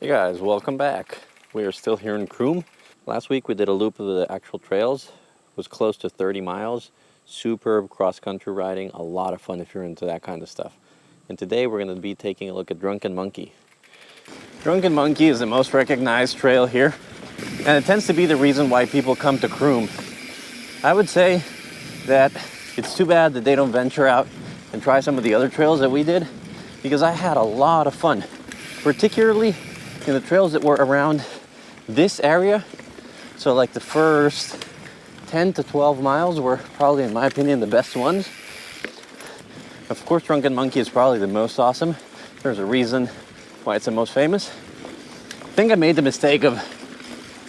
Hey guys, welcome back. We are still here in Croom. Last week we did a loop of the actual trails. It was close to 30 miles. Superb cross-country riding, a lot of fun if you're into that kind of stuff. And today we're going to be taking a look at Drunken Monkey. Drunken Monkey is the most recognized trail here, and it tends to be the reason why people come to Croom. I would say that it's too bad that they don't venture out and try some of the other trails that we did, because I had a lot of fun, particularly in the trails that were around this area. So like the first 10 to 12 miles were probably, in my opinion, the best ones. Of course, Drunken Monkey is probably the most awesome. There's a reason why it's the most famous. I think I made the mistake of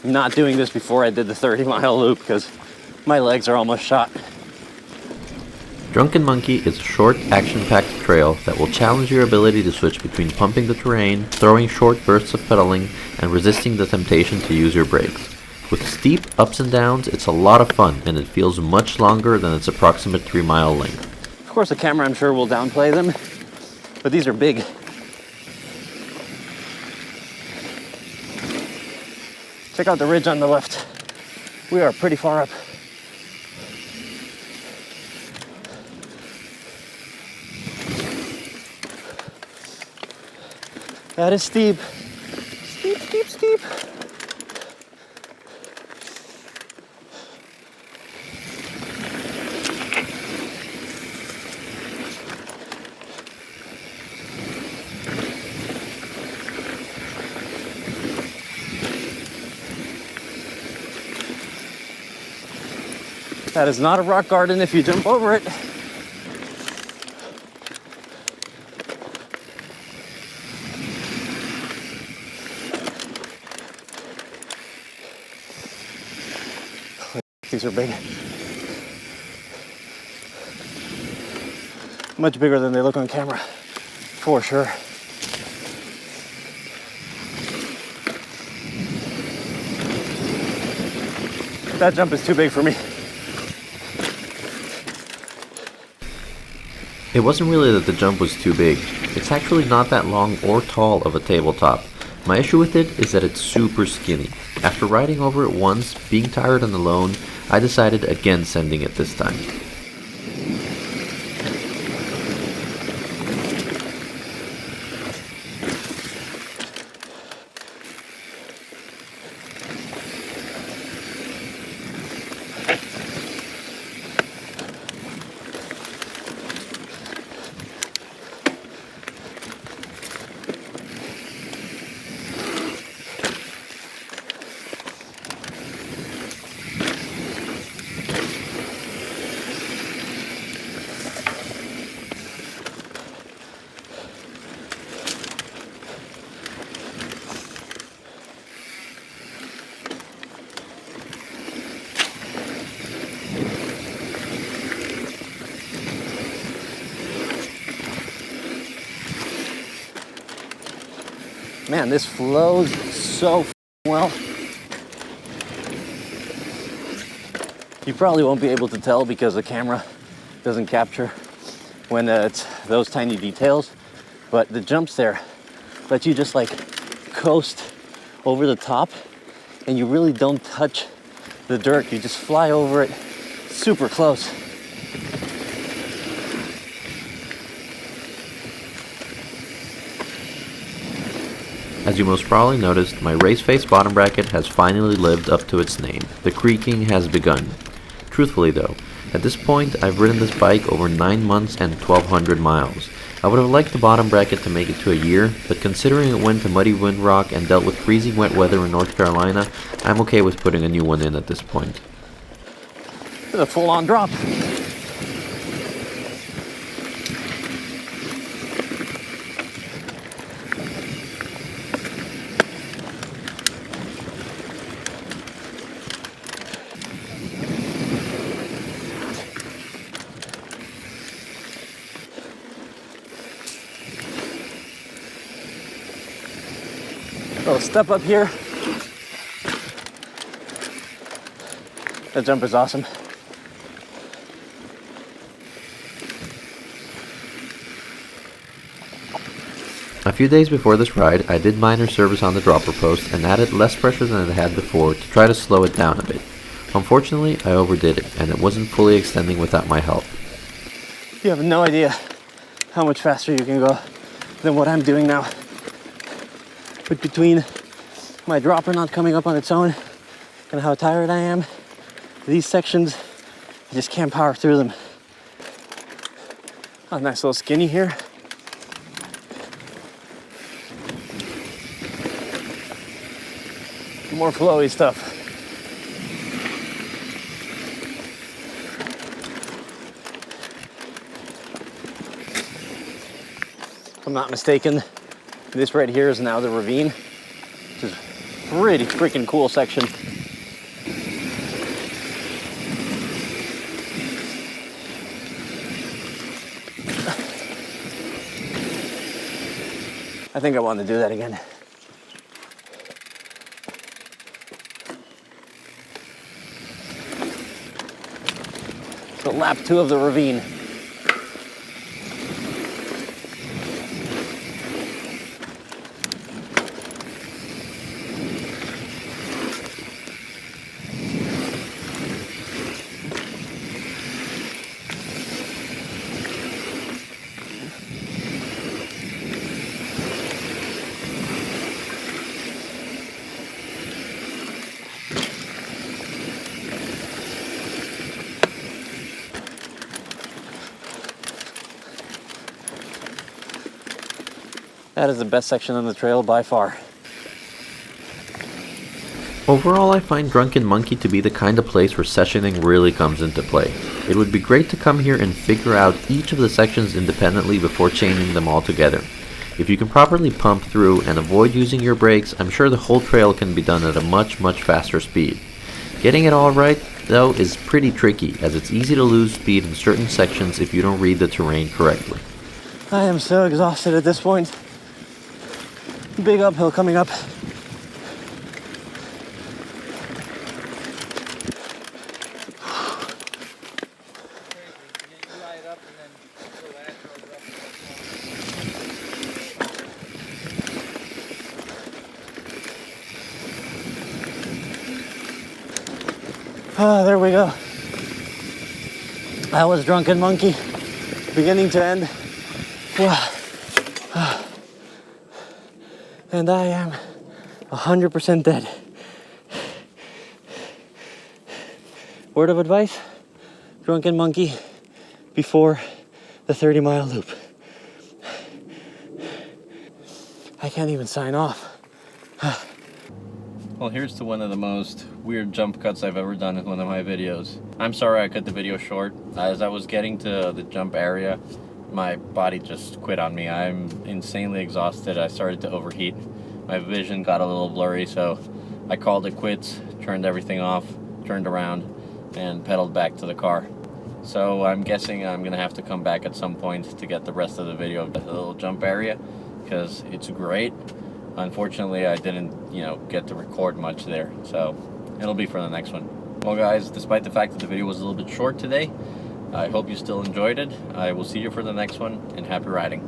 not doing this before I did the 30-mile loop because my legs are almost shot. Drunken Monkey is a short, action-packed trail that will challenge your ability to switch between pumping the terrain, throwing short bursts of pedaling, and resisting the temptation to use your brakes. With steep ups and downs, it's a lot of fun, and it feels much longer than its approximate 3-mile length. Of course, the camera, I'm sure, will downplay them, but these are big. Check out the ridge on the left. We are pretty far up. That is steep. Steep, steep, steep. That is not a rock garden if you jump over it. These are big. Much bigger than they look on camera, for sure. That jump is too big for me. It wasn't really that the jump was too big. It's actually not that long or tall of a tabletop. My issue with it is that it's super skinny. After riding over it once, being tired and alone, I decided against sending it this time. Man, this flows so well. You probably won't be able to tell because the camera doesn't capture when it's those tiny details, but the jumps there let you just like coast over the top and you really don't touch the dirt. You just fly over it super close. As you most probably noticed, my race face bottom bracket has finally lived up to its name. The creaking has begun. Truthfully though, at this point I've ridden this bike over 9 months and 1,200 miles. I would have liked the bottom bracket to make it to a year, but considering it went to muddy Windrock and dealt with freezing wet weather in North Carolina, I'm okay with putting a new one in at this point. It's a full-on drop. Little step up here. That jump is awesome. I few days before this ride, I did minor service on the dropper post and added less pressure than it had before to try to slow it down a bit. Unfortunately, I overdid it, and it wasn't fully extending without my help. You have no idea how much faster you can go than what I'm doing now. But between my dropper not coming up on its own and how tired I am, these sections, I just can't power through them. Oh, nice little skinny here. More flowy stuff. If I'm not mistaken, this right here is now the ravine, which is a pretty freaking cool section. I think I want to do that again. So lap 2 of the ravine. That is the best section on the trail by far. Overall, I find Drunken Monkey to be the kind of place where sessioning really comes into play. It would be great to come here and figure out each of the sections independently before chaining them all together. If you can properly pump through and avoid using your brakes, I'm sure the whole trail can be done at a much faster speed. Getting it all right, though, is pretty tricky, as it's easy to lose speed in certain sections if you don't read the terrain correctly. I am so exhausted at this point. Big uphill coming up. There we go. That was Drunken Monkey, beginning to end. And I am 100% dead. Word of advice, Drunken Monkey before the 30-mile loop. I can't even sign off. Well, here's to one of the most weird jump cuts I've ever done in one of my videos. I'm sorry I cut the video short. As I was getting to the jump area, my body just quit on me. I'm insanely exhausted. I started to overheat. My vision got a little blurry, so I called it quits, turned everything off, turned around, and pedaled back to the car. So I'm guessing I'm gonna have to come back at some point to get the rest of the video of the little jump area, because it's great. Unfortunately, I didn't, get to record much there, so it'll be for the next one. Well, guys, despite the fact that the video was a little bit short today, I hope you still enjoyed it. I will see you for the next one, and happy riding.